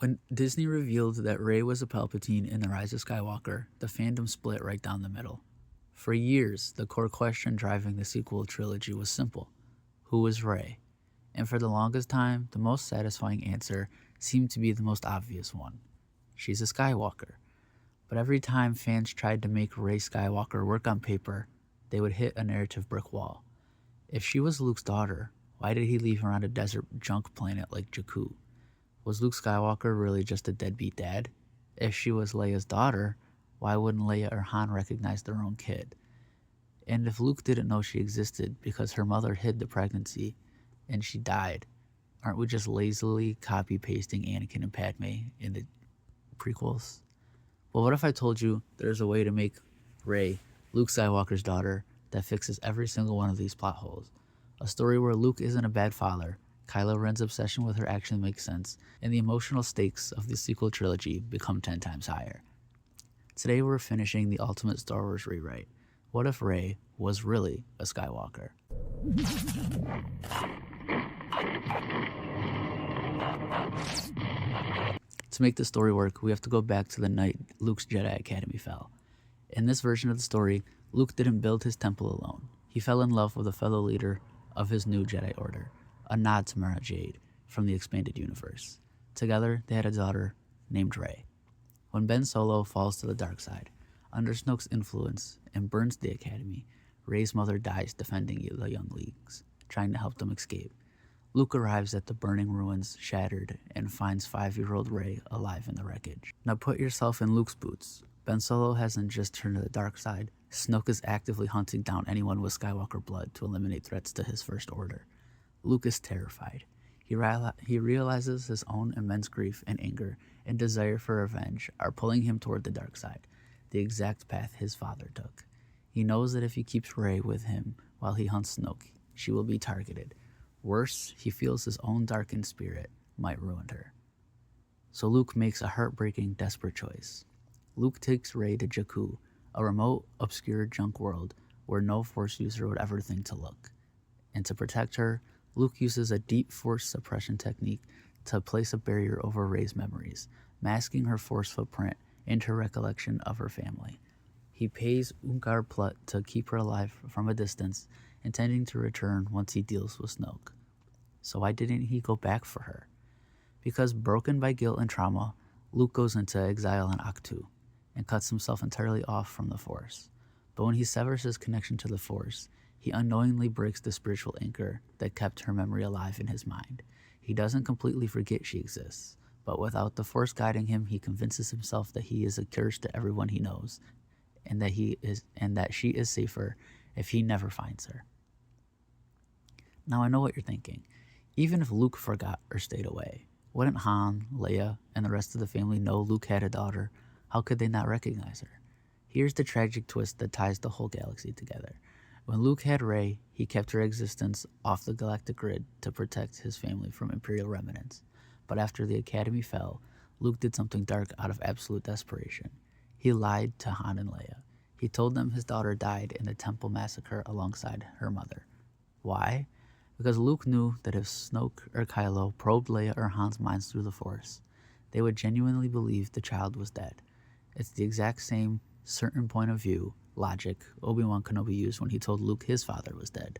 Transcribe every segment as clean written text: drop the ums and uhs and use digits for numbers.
When Disney revealed that Rey was a Palpatine in The Rise of Skywalker, the fandom split right down the middle. For years, the core question driving the sequel trilogy was simple. Who was Rey? And for the longest time, the most satisfying answer seemed to be the most obvious one. She's a Skywalker. But every time fans tried to make Rey Skywalker work on paper, they would hit a narrative brick wall. If she was Luke's daughter, why did he leave her on a desert junk planet like Jakku? Was Luke Skywalker really just a deadbeat dad? If she was Leia's daughter, why wouldn't Leia or Han recognize their own kid? And if Luke didn't know she existed because her mother hid the pregnancy and she died, aren't we just lazily copy-pasting Anakin and Padme in the prequels? Well, what if I told you there's a way to make Rey Luke Skywalker's daughter that fixes every single one of these plot holes? A story where Luke isn't a bad father, Kylo Ren's obsession with her action makes sense, and the emotional stakes of the sequel trilogy become 10 times higher. Today we're finishing the ultimate Star Wars rewrite. What if Rey was really a Skywalker? To make the story work, we have to go back to the night Luke's Jedi Academy fell. In this version of the story, Luke didn't build his temple alone. He fell in love with a fellow leader of his new Jedi Order, a nod to Mara Jade from the expanded universe. Together, they had a daughter named Rey. When Ben Solo falls to the dark side, under Snoke's influence, and burns the Academy, Rey's mother dies defending the young Leagues, trying to help them escape. Luke arrives at the burning ruins, shattered, and finds 5-year-old Rey alive in the wreckage. Now put yourself in Luke's boots. Ben Solo hasn't just turned to the dark side. Snoke is actively hunting down anyone with Skywalker blood to eliminate threats to his First Order. Luke is terrified. He realizes his own immense grief and anger and desire for revenge are pulling him toward the dark side, the exact path his father took. He knows that if he keeps Rey with him while he hunts Snoke, she will be targeted. Worse, he feels his own darkened spirit might ruin her. So Luke makes a heartbreaking, desperate choice. Luke takes Rey to Jakku, a remote, obscure junk world where no Force user would ever think to look. And to protect her, Luke uses a deep Force suppression technique to place a barrier over Rey's memories, masking her Force footprint and her recollection of her family. He pays Unkar Plutt to keep her alive from a distance, intending to return once he deals with Snoke. So why didn't he go back for her? Because broken by guilt and trauma, Luke goes into exile on Ahch-To and cuts himself entirely off from the Force. But when he severs his connection to the Force, he unknowingly breaks the spiritual anchor that kept her memory alive in his mind. He doesn't completely forget she exists, but without the Force guiding him, he convinces himself that he is a curse to everyone he knows, and that she is safer if he never finds her. Now I know what you're thinking. Even if Luke forgot or stayed away, wouldn't Han, Leia, and the rest of the family know Luke had a daughter? How could they not recognize her? Here's the tragic twist that ties the whole galaxy together. When Luke had Rey, he kept her existence off the galactic grid to protect his family from Imperial remnants. But after the Academy fell, Luke did something dark out of absolute desperation. He lied to Han and Leia. He told them his daughter died in the temple massacre alongside her mother. Why? Because Luke knew that if Snoke or Kylo probed Leia or Han's minds through the Force, they would genuinely believe the child was dead. It's the exact same certain point of view logic Obi-Wan Kenobi used when he told Luke his father was dead.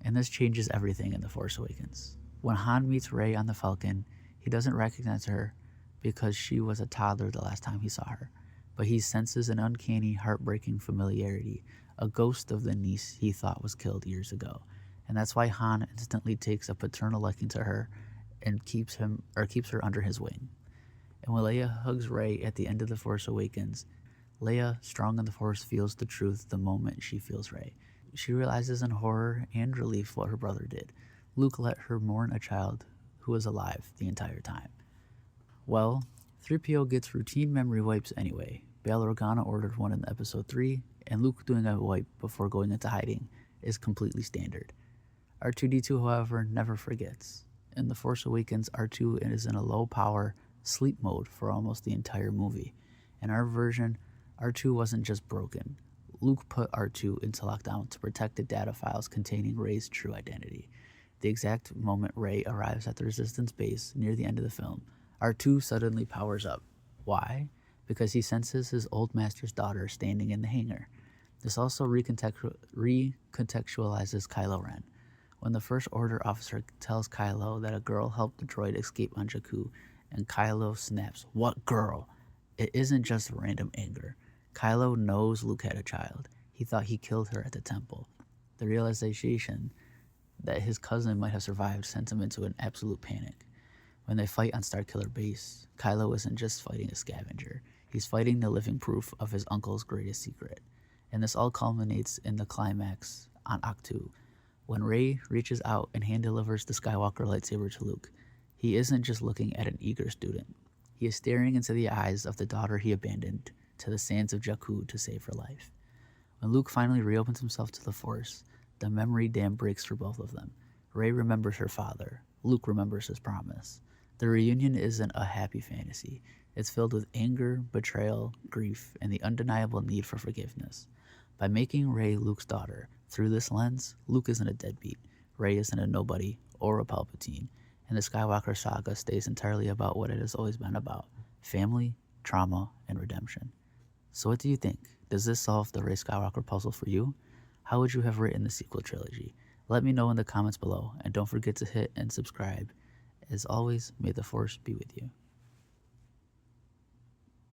And this changes everything in The Force Awakens. When Han meets Rey on the Falcon, he doesn't recognize her because she was a toddler the last time he saw her, but he senses an uncanny, heartbreaking familiarity, a ghost of the niece he thought was killed years ago. And that's why Han instantly takes a paternal liking to her and keeps her under his wing. And when Leia hugs Rey at the end of The Force Awakens, Leia, strong in the Force, feels the truth the moment she feels Rey. She realizes in horror and relief what her brother did. Luke let her mourn a child who was alive the entire time. Well, 3PO gets routine memory wipes anyway. Bail Organa ordered one in Episode 3, and Luke doing a wipe before going into hiding is completely standard. R2-D2, however, never forgets. In The Force Awakens, R2 is in a low-power sleep mode for almost the entire movie. In our version, R2 wasn't just broken. Luke put R2 into lockdown to protect the data files containing Rey's true identity. The exact moment Rey arrives at the Resistance base near the end of the film, R2 suddenly powers up. Why? Because he senses his old master's daughter standing in the hangar. This also recontextualizes Kylo Ren. When the First Order officer tells Kylo that a girl helped the droid escape on Jakku, and Kylo snaps, "What girl?" It isn't just random anger. Kylo knows Luke had a child. He thought he killed her at the temple. The realization that his cousin might have survived sent him into an absolute panic. When they fight on Starkiller Base, Kylo isn't just fighting a scavenger. He's fighting the living proof of his uncle's greatest secret. And this all culminates in the climax on Ahch-To, when Rey reaches out and hand delivers the Skywalker lightsaber to Luke. He isn't just looking at an eager student. He is staring into the eyes of the daughter he abandoned to the sands of Jakku to save her life. When Luke finally reopens himself to the Force, the memory dam breaks for both of them. Rey remembers her father. Luke remembers his promise. The reunion isn't a happy fantasy. It's filled with anger, betrayal, grief, and the undeniable need for forgiveness. By making Rey Luke's daughter, through this lens, Luke isn't a deadbeat. Rey isn't a nobody or a Palpatine. And the Skywalker saga stays entirely about what it has always been about: family, trauma, and redemption. So what do you think? Does this solve the Rey Skywalker puzzle for you? How would you have written the sequel trilogy? Let me know in the comments below, and don't forget to hit and subscribe. As always, may the Force be with you.